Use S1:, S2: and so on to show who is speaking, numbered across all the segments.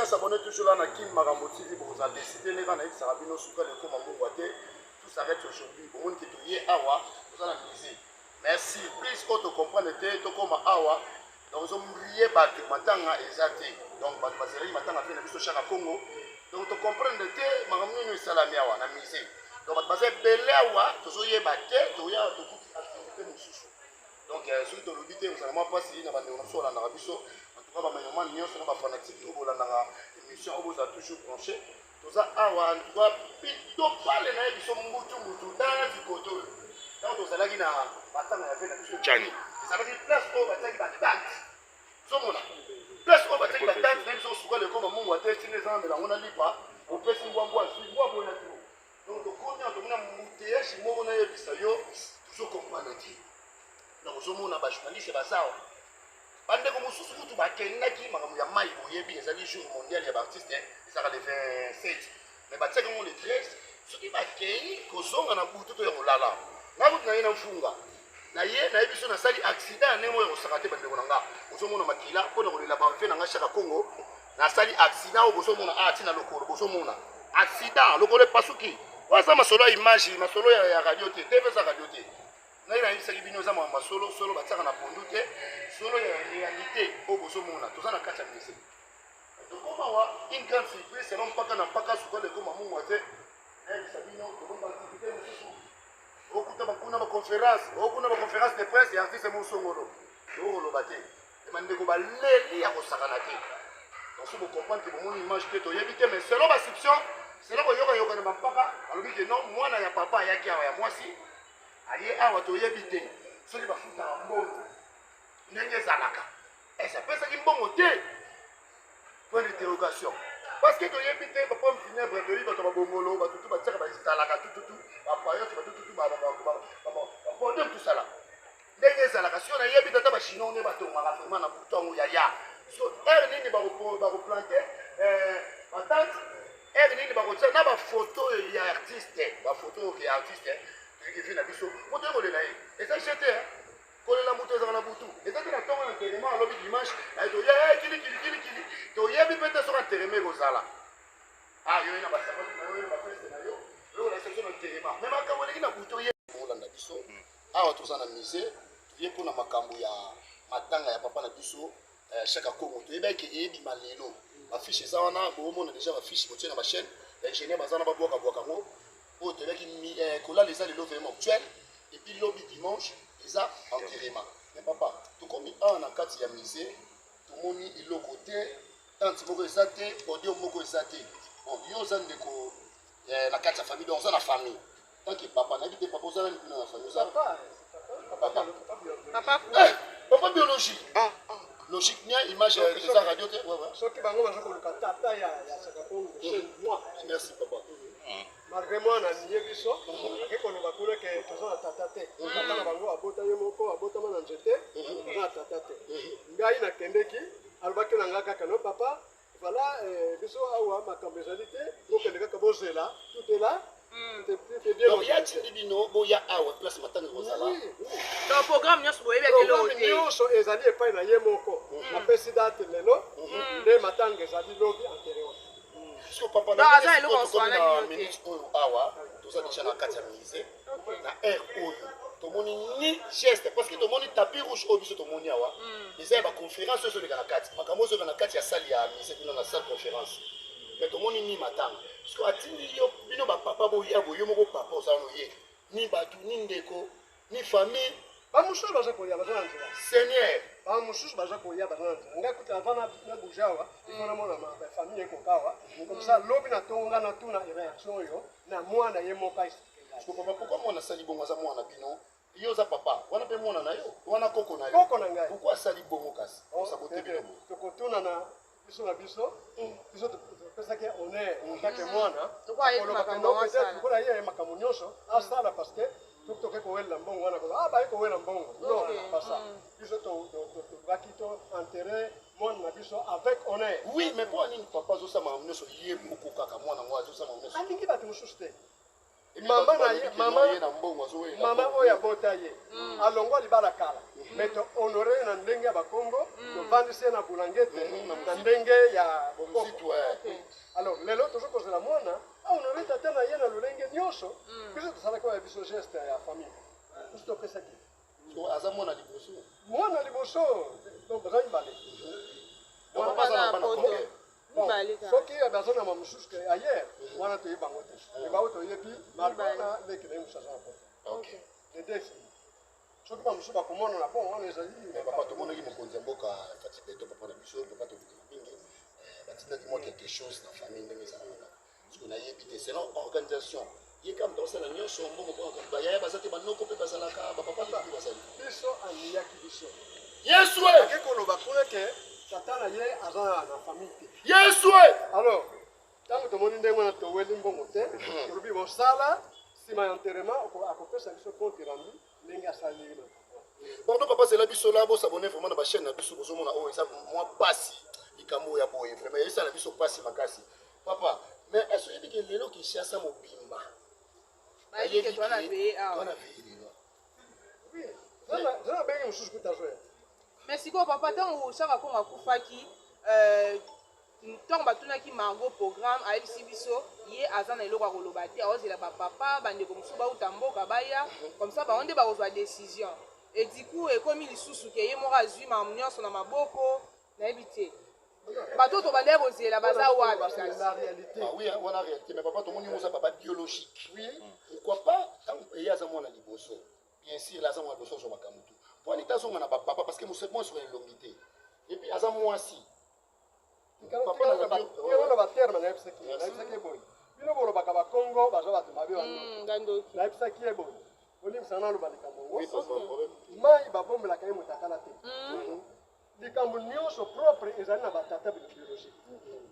S1: s'abonner toujours là à Kim Marambo TV pour vous décider les gens qui sarabino souka le comme Mungwate. Tout s'arrête aujourd'hui. Pour monde qui est awa, vous allez miser. Merci. Plus quand tu comprends le thé, tu comme awa. Donc vous oubliez pas que matanga exacté. Donc bah tu vas matanga fait le biso chaka Congo. Donc tu comprends le thé, Marambo nous salami awa na miser. Donc tu vas faire belé awa, tu soyez batté, tu y a tout activité mususu. Donc celui de l'obité vous allez moi passer na bande on sort na rabiso. On va maintenant nous sommes fanatiques au bout de l'émission on vous a toujours branché. Tout ça awa on doit plutôt parler na biso mutu dans du côté. Quand on s'est là qui na batanga ya fait na biso Johnny. Ça veut dire place au bataki batante. Somona. Place au bataki batante même si on souka le comme mungu ate tine za mbela on a lipa on peut si ngwangwa si ngwa bona tout. Donc to konya to mona muteya shi mo na yebisa yo toujours comprendre ti. Donc somona ba journaliste ba sawa. Bande comme sous tout bakendaki makambo ya mai boyebi ezali jour mondial ya artiste ça le 27 mais ba tsaka le 13 ce qui bakei kozonga na butu to ya molala na butu na yena mfunga na ye na yebiso na sali accident ne moyo osakate bande konanga ozomona makila pona kolela ba fe na ngashaka Congo na sali accident ozomona atina lokolo ozomona accident lokolo pasuki wasa masolo image masolo ya radio te TV za radio te na ina isa kibino za mama solo batsaka na pondu te solo ya réalité au bozomona to za na kacha misi to koma wa une grande surprise selon mpaka suko le koma mungu ate isa bino to bomba activité mususu okuta bakuna ba conférence de presse ya artiste musongolo to lo bate e mande ko baleli ya kosakana te donc si vous comprenez que mon image que to yebite mais selon ba exception selon ko yoka na mpaka alobi que non mwana ya papa yaki ya mwasi aye awa to yebite soki bafuta mbongo ndenge zalaka ça peut ça ki mbongo te point d'interrogation parce que to yebite papa mfinebre to yiba to babongolo batutu batsaka bazalaka tututu bapayo to batutu bon tout ça là ndenge zalaka si on a yebite ta ba chino ne bato maka na butongo ya so nini ba replanter patente nini ba ko na ba photo ya artiste ba photo ya artiste qui fait la biso moto ko le na et ça jeté kolela moto za na butu et ça na tonga na terema lobi dimanche ay to ya kili to yebi pete so na terema kozala yo ina ba sabot na yo ba feste na yo la section na terema même akambo leki na butu ye kolanda biso awa to za na musée ye pona makambo ya matanga ya papa na biso chaque Congo to yeba ke ebi malelo ba fiche za wana bo mona déjà ba fiche motie na ba chaîne ingénieur bazana ba boka ngo au télé qui colla les a les lots vraiment actuels et puis lobby dimanche les a enterrement mais papa tout comme un en quatre ya misé tout moni il le côté tant moko ezate audio moko ezate bon yo zande ko na quatre famille donc ça la famille tant que papa na dit papa ça na la famille ça papa biologie logique bien image de sa radio te ouais
S2: ce qui bango bazo ko tata ya Sakapongo c'est moi
S1: merci papa
S2: malgré moi na nié biso ke ko ba kule ke tozo na tata te tata na bango abota yo moko abota mana njete na tata te ngai na kendeki albaki na ngaka kano papa voilà biso awa makambo ezalité ko kendeka ka bozela tout est là c'est bien
S1: donc ya tibino boya awa place matanga kozala
S3: dans programme nyos boye be kelo
S2: te nyos ezali epai na ye moko na president lelo de matanga ezali lobi antérieur
S1: so papa na minute oyo awa toza déjà na kati ya musée na air oyo tomoni ni geste parce que tomoni tapis rouge oyo biso tomoni awa eza ba conférence oyo ezoleka na kati makambo oyo na kati ya salle ya musée bino na salle conférence mais tomoni ni matanga parce que atindi yo bino bapapa boya boyo moko papa ozano ye ni bato ni ndeko ni famille
S2: bamususu baza kolia baza na nzela
S1: seigneur
S2: bamususu baza kolia baza na nzela nga kuta avana na bujawa ifana mona ma famille ekokawa comme ça lobi na tonga na tuna réaction yo na mwana ye moka
S1: parce que papa pourquoi mwana sali bongo za mwana bino yo za papa wana pe mwana na yo wana koko na yo
S2: koko na ngai
S1: pourquoi sali bongo kasi saboter bino
S2: tokotuna na biso na biso biso topesaki honneur otake mwana lokola ye makambo nyonso asala parce que toke kowela mbongo wana koza baye kowela mbongo non pas ça biso tobaki to enterrer mwana na biso avec honneur
S1: oui mais pour nini papa azosama nyonso ye moko kaka mwana ngo azosama nyonso
S2: alingi bato mosusu te mama na ye mama oyo abota ye alongwa libala kala mais to honore na ndenge ya bakongo tovandisi ye na bulangete na ndenge ya geste ya famille juste opesa ki
S1: aza mwana liboso
S2: mwana liboso donc baza mibale
S1: papa aza na bana combien
S2: soki baza na mamosusu ke ayer wana toyebango te ebao toyebi malona ndeke na ye mosusu aza na poto les deux soki bamosusu bakomona na bon wana ezali
S1: papa tomonaki mokonzi ya mboka fatibeto papa na biso papa tobikela mingi batindaki mwa quelque chose na famille ndenge ezalaka soki nayebi te selon organisation ye kama tosala nyonso mbongo mpo bayaya baza te banoko mpe bazalaka bapapa mpe bazali
S2: biso aniyaki biso
S1: yesu
S2: ake koloba kuna ke tata na ye aza na famille te
S1: yesu
S2: alors ntango tomoni ndenge wana toweli mbongo te tolobi bosala nsima ya enterrement akopesa biso compte rendu ndenge asaleli na
S1: pardon papa zela biso la bosabone vraiment na bachaîne na biso bozomona oyo eza mwa pasi likambo ya boye vraiment esala biso pasi makasi papa mais est-ce oyebi ke lelo kishasa mobimba
S3: twana veye awa
S2: zana bengi mosusu kuta zoya
S3: mais sikoyo papa ntango chaka kongo akufaki ntango batunaki margo programme ayebisi biso ye aza na eloko ya koloba te aozela bapapa bandeko mosusu bauta mboka baya comme ça bango nde bakozwa décision et du coup ekomi lisusu ke ye moko azwi makambo nyonso na maboko nayebi te bato to bandeki kozela baza wapi
S1: oui wana réalité mais papa tomoni moza papa biologique oui pourquoi pas ntango eye aza mwana liboso bien sûr aza mwana liboso ozwa makambo tu po alita azonga na bapapa parce que mosepon sur elongi te et puis aza mwasi
S2: wana baterme nayebisaki eboye bino bolobaka bakongo baza bato mabe nayebisaki eboye olimbisaka naloba likambo ngo mai babombelaka ye motakala te likambo nyonso propre ezali na batata biologique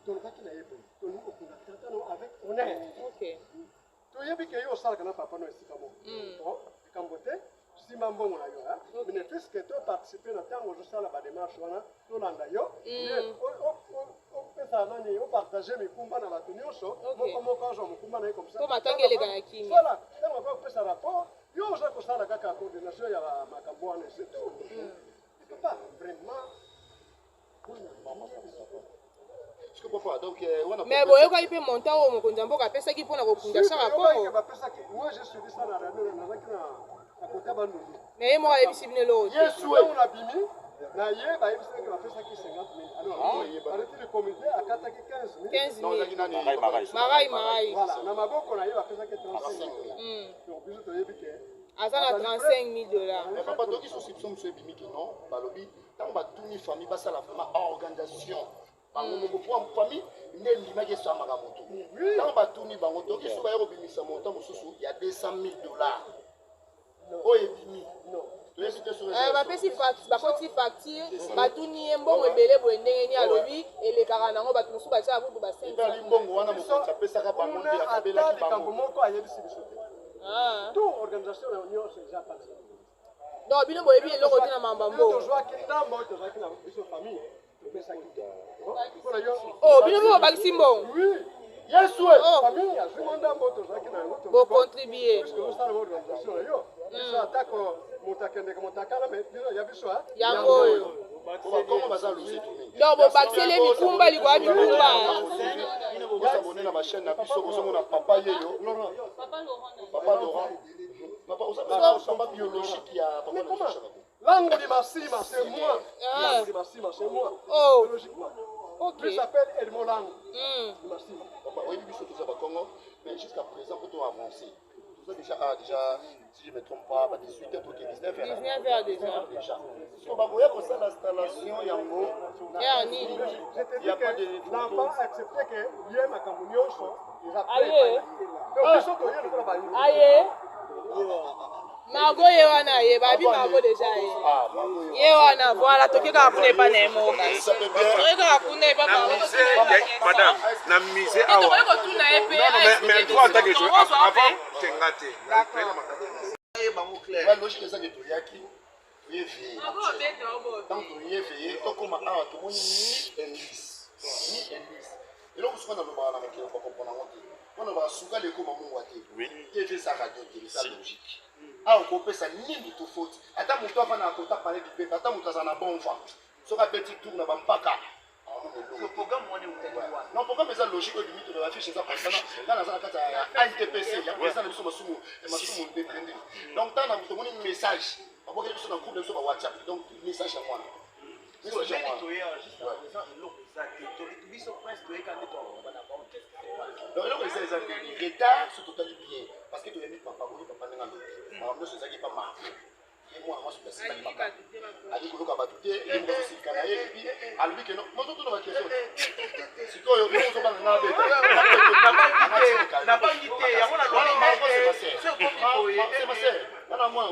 S2: tolobaki na ye boye tolingi kokunga tata no avec honneur toyebi ke yo osalaka na papa no esika moko likambo te nsima mbongo na yo bénéfice ke toparticipe na ntango ozosala badémarche wana tolanda yo opesa nani opartage mikumba na bato nyonso moko azwa mokumba na ye komsala ntango aka kopesa rapport yo oza kosala kaka coordination ya makambo wana surtout pas vraiment
S3: mais boyokaki mpe montant oyo mokonzi ya mboka apesaki mpona kokunda chaka kongo na ye moko ayebisi bino eloko
S2: te nabimi na ye bayebisaki bapesaki 50 000 arrêti le comité akataki 15 000
S3: marai
S2: na maboko na ye bapesaki 35 000 donc biso toyebi ke
S3: aza na 35 000
S1: mais papa toki souscription mosu ebimiki non balobi ntango batuni famille basala vraiment organisation bango moko po famille nde elimaki esambaka motu ntango batuni bango toki so baya kobimisa montant mosusu ya 200 000 oyo ebimi
S3: bapesi bakoti facture batuni ye mbongo ebele boye ndenge nini alobi elekaka nango bato mosusu batiaka butu
S1: basali mbongo wana mokonzi apesaka bango nde akabelaki
S2: bango moko ayebisi biso te tout organisation na nyonso eza pasi
S3: donc bino boyebi eloko te na mambambo
S2: tozwaki ndambo tozwaki na biso famille topesaki
S3: bino moko bakisi mbongo
S1: yesu
S2: famille azwimo ndambo tozwaki na yango
S3: bocontribue
S2: osala organisation na yo biso atako moto akendeka moto akala me bino ya biso
S3: yango oyo donc bobakisele mikumba likwa mikumba
S1: bosabone na bachaîne na biso bozomona papa yeyo papa Laurent papa biologique ya papa
S2: Langue de Massima, c'est moi. Langue de Massima, c'est moi. Oh. Logiquement.
S3: Ok.
S2: Il s'appelle Edmond Langue. Massima.
S1: Papa, oui, biso tout ça va Congo, mais jusqu'à présent, pour toi avancer. Tout ça déjà, si je ne me trompe pas, 18h pour 19h.
S3: 19h déjà.
S1: Si on va voir pour ça l'installation, Yango.
S2: Je te dis que l'enfant a accepté que Yé Makambounioso, il a
S3: pris.
S2: Aïe.
S3: Margo ye wana ye babi Margo déjà ye wana voilà toke ka kuna pa na mo ka toke ka kuna pa
S4: madame na mise awa mais toi en tant que joueur avant tengate
S1: la logique ça que tu yaki tu es veillé donc tu es veillé to comme awa to moni ni indice et donc ce qu'on a besoin na mokili ko comprendre on va souka le ko mamungu ate TV ça radio télé ça logique awa kopesa nini tofauti ata moto afana akota parler du peuple ata moto azana bon vent soka petit tour na bampaka non programme eza logique oyo limite de affiche eza konsana nga naza na kati ya ANTPC ya président na biso masumu ndepende donc ntango tomoni message babokeli biso na groupe na biso ba WhatsApp donc message ya mwana donc eloko eza retard so totali bien parce que toyebi papa oyo papa ndenge alobi makambo nyonso ezalaki pa marke ye mwana mwasi otasikaki makaka ali koluka bato te elinga kosika na ye epi alobi keno moto tuna bakestion sikoyo bino ozobanga nga beta
S5: nabangi te yango
S1: wana mwana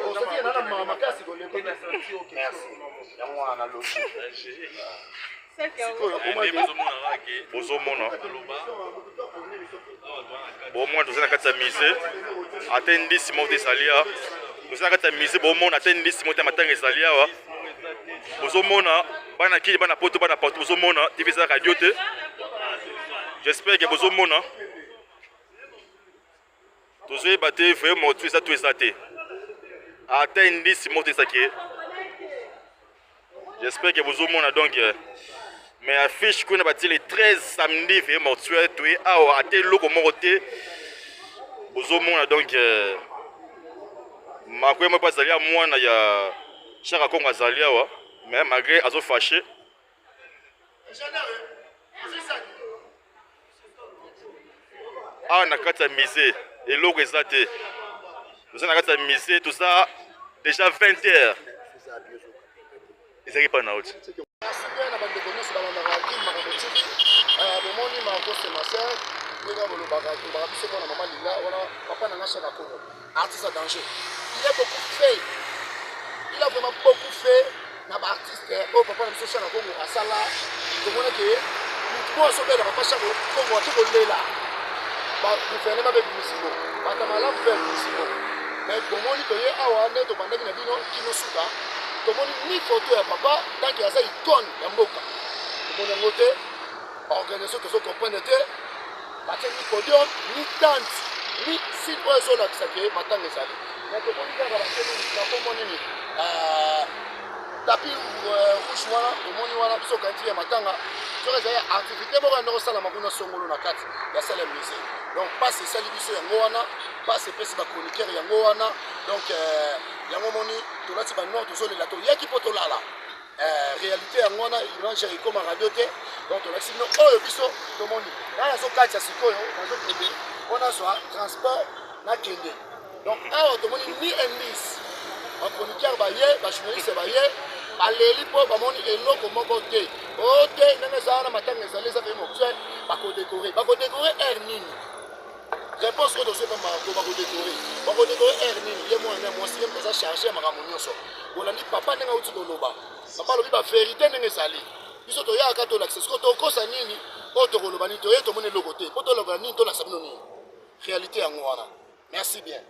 S1: osaki nana mama makasi koleko yango wana losi
S6: bozomona bomona toza na kati ya mise ate ndisi moko te ezali awa toza na kati ya mise bomona ate ndisi moko te matanga ezali awa bozomona bana kili bana poto bana partout bozomona tv eza radio te j'espère que bozomona tozoyeba te vraiment tu eza to eza te ate ndisi moko te ezaki j'espère que bozomona donc mais affiche qu'on a bâti les 13 samedi fait mortuaire tué à ate loko moko te bozomona donc makoye mo pas zalia mwana ya chaka kongo zalia wa mais malgré azo fâché na kati ya musée eloko eza te toza na kati ya musée toza déjà 20h ezalaki mpa na oti
S1: merci bien na bandeko nyonso balandaka kim makambo tv bomoni marco semaser ndenge bolobaka tobaka biso mwana mama lila wana papa na nga chaka kongo artiste à danger il est beaucoup fait il a vraiment beaucoup fait na baartiste oyo papa na biso chaka kongo asala tomonaki mutu mo asobela papa chaka kongo ati kolela baguverne babebimisimo bato malamu mpe yabimisimo mais bomoni toye awa nde tobandaki na bino kino suka tomoni ni photo ya papa tanke aza icone ya mboka tomoni yango te organisation tozokomprendre te batie ni podium ni tante ni site oyo ezolakisa ke matanga ezali mais tomoni kaka batepo monini tapi rouge wana tomoni wana biso kanti ya matanga soki ezali activité moko yande kosalama kuna songolo na kati ya sala ya musée donc pasi esali biso yango wana pasi epesi bachroniqueur yango wana donc yango moni tolati banor tozolela toyaki mpo tolala réalité yango wana image ekoma radio te donc tolakisi bino oyo biso tomoni nga nazokatisa sikoyo nazokende mpona zwa transport nakende donc awa tomoni ni indice bachroniqueur baye bajournaliste baye baleli mpo bamoni eloko moko te o te ndenge ezala na matanga ezali eza pe mortuaire bakodécore aire nini réponse oyo tozoyeba marco bakodécore aire nini ye mwana mwasi ye mpenza charge ya makambo nyonso bolandi papa ndenge auti koloba papa alobi bavérité ndenge ezali biso toyaka tolakisa siko tokosa nini oyo tokoloba nini toye tomoni eloko te mpo tolokola nini tolakisa bino nini réalité yango wana merci bien